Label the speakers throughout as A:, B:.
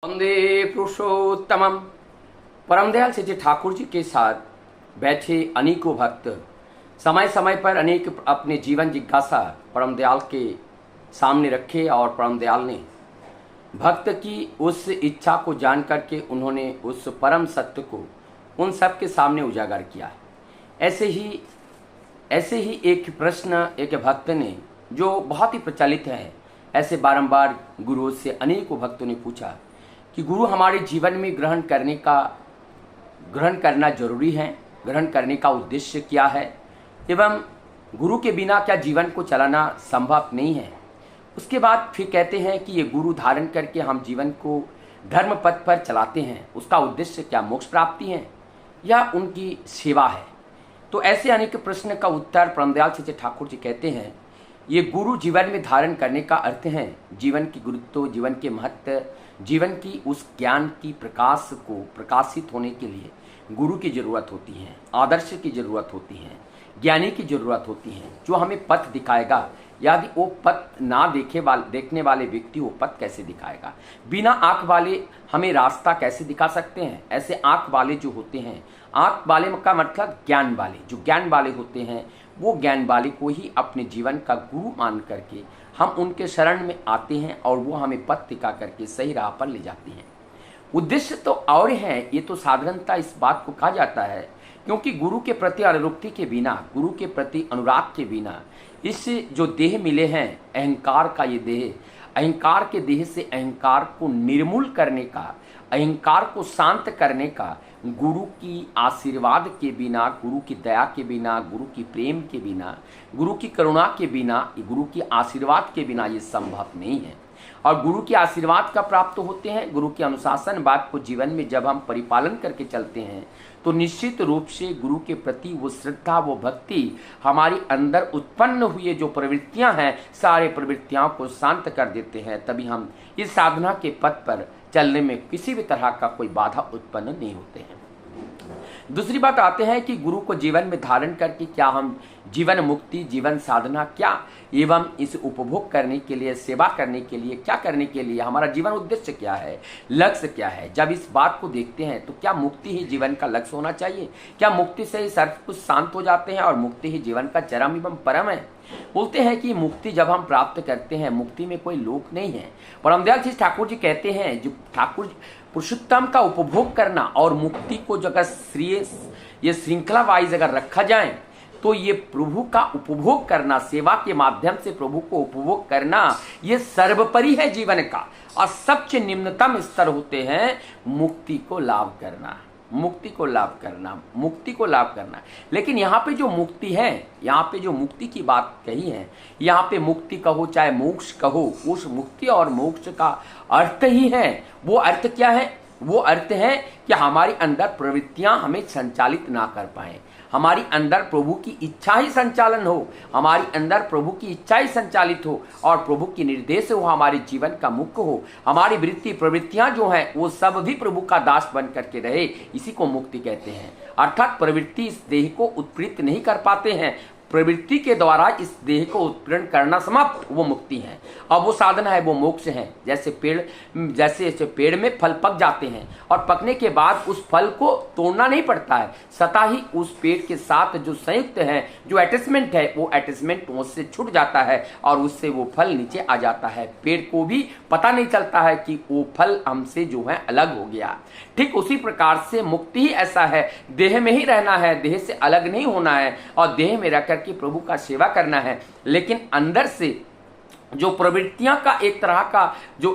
A: वंदे पुरुषोत्तमम। परम दयाल श्री ठाकुर जी के साथ बैठे अनेकों भक्त समय समय पर अनेक अपने जीवन जिज्ञासा परम दयाल के सामने रखे और परम दयाल ने भक्त की उस इच्छा को जान करके उन्होंने उस परम सत्य को उन सब के सामने उजागर किया है। ऐसे ही एक प्रश्न एक भक्त ने जो बहुत ही प्रचलित है, ऐसे बारंबार गुरुओं से अनेकों भक्तों ने पूछा कि गुरु हमारे जीवन में ग्रहण करना जरूरी है, ग्रहण करने का उद्देश्य क्या है एवं गुरु के बिना क्या जीवन को चलाना संभव नहीं है। उसके बाद फिर कहते हैं कि ये गुरु धारण करके हम जीवन को धर्म पथ पर चलाते हैं, उसका उद्देश्य क्या मोक्ष प्राप्ति है या उनकी सेवा है। तो ऐसे अनेक प्रश्न का उत्तर परमदयाल श्री ठाकुर जी कहते हैं, ये गुरु जीवन में धारण करने का अर्थ है जीवन की गुरुत्व, जीवन के महत्व, जीवन की उस ज्ञान की प्रकाश को प्रकाशित होने के लिए गुरु की जरूरत होती है, आदर्श की जरूरत होती है, ज्ञानी की जरूरत होती है जो हमें पथ दिखाएगा। यदि वो पथ ना देखने वाले व्यक्ति वो पथ कैसे दिखाएगा। बिना आंख वाले हमें रास्ता कैसे दिखा सकते हैं। ऐसे आंख वाले जो होते हैं, आंख वाले का मतलब ज्ञान वाले, जो ज्ञान वाले होते हैं वो ज्ञान वाले को ही अपने जीवन का गुरु मान करके हम उनके शरण में आते हैं और वो हमें पथ दिखा करके सही राह पर ले जाते हैं। उद्देश्य तो और है, ये तो साधारणता इस बात को कहा जाता है क्योंकि गुरु के प्रति अनुरक्ति के बिना, गुरु के प्रति अनुराग के बिना इस जो देह मिले हैं, अहंकार का ये देह, अहंकार के देह से अहंकार को निर्मूल करने का, अहंकार को शांत करने का गुरु की आशीर्वाद के बिना, गुरु की दया के बिना, गुरु की प्रेम के बिना, गुरु की करुणा के बिना, गुरु की आशीर्वाद के बिना ये संभव नहीं है। और गुरु के आशीर्वाद का प्राप्त होते हैं, गुरु के अनुशासन बात को जीवन में जब हम परिपालन करके चलते हैं तो निश्चित रूप से गुरु के प्रति वो श्रद्धा, वो भक्ति हमारी अंदर उत्पन्न हुए जो प्रवृत्तियां हैं, सारे प्रवृत्तियों को शांत कर देते हैं। तभी हम इस साधना के पथ पर चलने में किसी भी तरह का कोई बाधा उत्पन्न नहीं होते हैं। दूसरी बात आते हैं कि गुरु को जीवन में धारण करके क्या हम जीवन मुक्ति, जीवन साधना क्या एवं इस उपभोग करने के लिए, सेवा करने के लिए, क्या करने के लिए हमारा जीवन उद्देश्य क्या है, लक्ष्य क्या है। जब इस बात को देखते हैं तो क्या मुक्ति ही जीवन का लक्ष्य होना चाहिए? क्या मुक्ति से ही सर्व कुछ शांत हो जाते हैं और मुक्ति ही जीवन का चरम एवं परम है? बोलते हैं कि मुक्ति जब हम प्राप्त करते हैं, मुक्ति में कोई लोक नहीं है। परमदयाल श्री ठाकुर जी कहते हैं जो ठाकुर पुरुषोत्तम का उपभोग करना और मुक्ति को जो अगर ये श्रृंखला वाइज अगर रखा जाए तो ये प्रभु का उपभोग करना, सेवा के माध्यम से प्रभु को उपभोग करना, ये सर्वोपरि है जीवन का। और सबसे निम्नतम स्तर होते हैं मुक्ति को लाभ करना, मुक्ति को लाभ करना, मुक्ति को लाभ करना। लेकिन यहाँ पे जो मुक्ति है, यहाँ पे जो मुक्ति की बात कही है, यहाँ पे मुक्ति कहो चाहे मोक्ष कहो, उस मुक्ति और मोक्ष का अर्थ ही है। वो अर्थ क्या है? वो अर्थ है कि हमारी अंदर प्रवृत्तियां हमें संचालित ना कर पाए, हमारी अंदर प्रभु की इच्छा ही संचालन हो, हमारी अंदर प्रभु की इच्छा ही संचालित हो और प्रभु की निर्देश हो, हमारे जीवन का मुख्य हो। हमारी वृत्ति प्रवृत्तियां जो हैं वो सब भी प्रभु का दास बन करके रहे, इसी को मुक्ति कहते हैं। अर्थात प्रवृत्ति इस देह को उत्प्रेरित नहीं कर पाते हैं, प्रवृत्ति के द्वारा इस देह को उत्पीड़न करना समाप्त, वो मुक्ति है। अब वो साधना है, वो मोक्ष है। जैसे पेड़ में फल पक जाते हैं और पकने के बाद उस फल को तोड़ना नहीं पड़ता है, सता ही उस पेड़ के साथ जो संयुक्त है, जो अटैचमेंट है, वो अटैचमेंट उससे छूट जाता है और उससे वो फल नीचे आ जाता है। पेड़ को भी पता नहीं चलता है कि वो फल हमसे जो है अलग हो गया। ठीक उसी प्रकार से मुक्ति ही ऐसा है, देह में ही रहना है, देह से अलग नहीं होना है और देह में रहकर कि प्रभु का सेवा करना है। लेकिन अंदर से जो प्रवृत्तियां का एक तरह का जो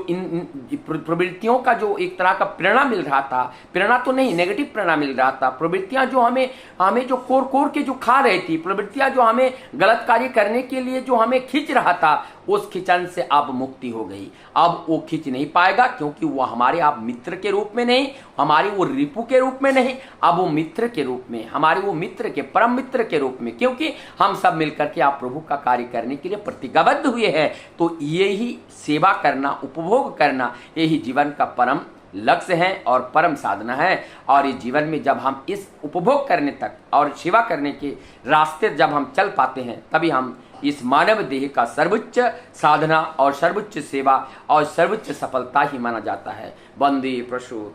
A: प्रवृत्तियों का जो एक तरह का प्रेरणा मिल रहा था, प्रेरणा तो नहीं, नेगेटिव प्रेरणा मिल रहा था, प्रवृत्तियां जो हमें जो कोर के जो खा रही थी, प्रवृत्तियां जो हमें गलत कार्य करने के लिए जो हमें खींच रहा था, उस खिंचन से अब मुक्ति हो गई। अब वो खींच नहीं पाएगा क्योंकि वो हमारे आप मित्र के रूप में नहीं, हमारी वो रिपु के रूप में नहीं, अब वो मित्र के रूप में, हमारे वो मित्र के परम मित्र के रूप में, क्योंकि हम सब मिलकर के आप प्रभु का कार्य करने के लिए प्रतिज्ञाबद्ध हुए हैं। तो ये ही सेवा करना, उपभोग करना, यही जीवन का परम लक्ष्य है और परम साधना है। और इस जीवन में जब हम इस उपभोग करने तक और सेवा करने के रास्ते जब हम चल पाते हैं, तभी हम इस मानव देह का सर्वोच्च साधना और सर्वोच्च सेवा और सर्वोच्च सफलता ही माना जाता है। वंदे प्रसूत।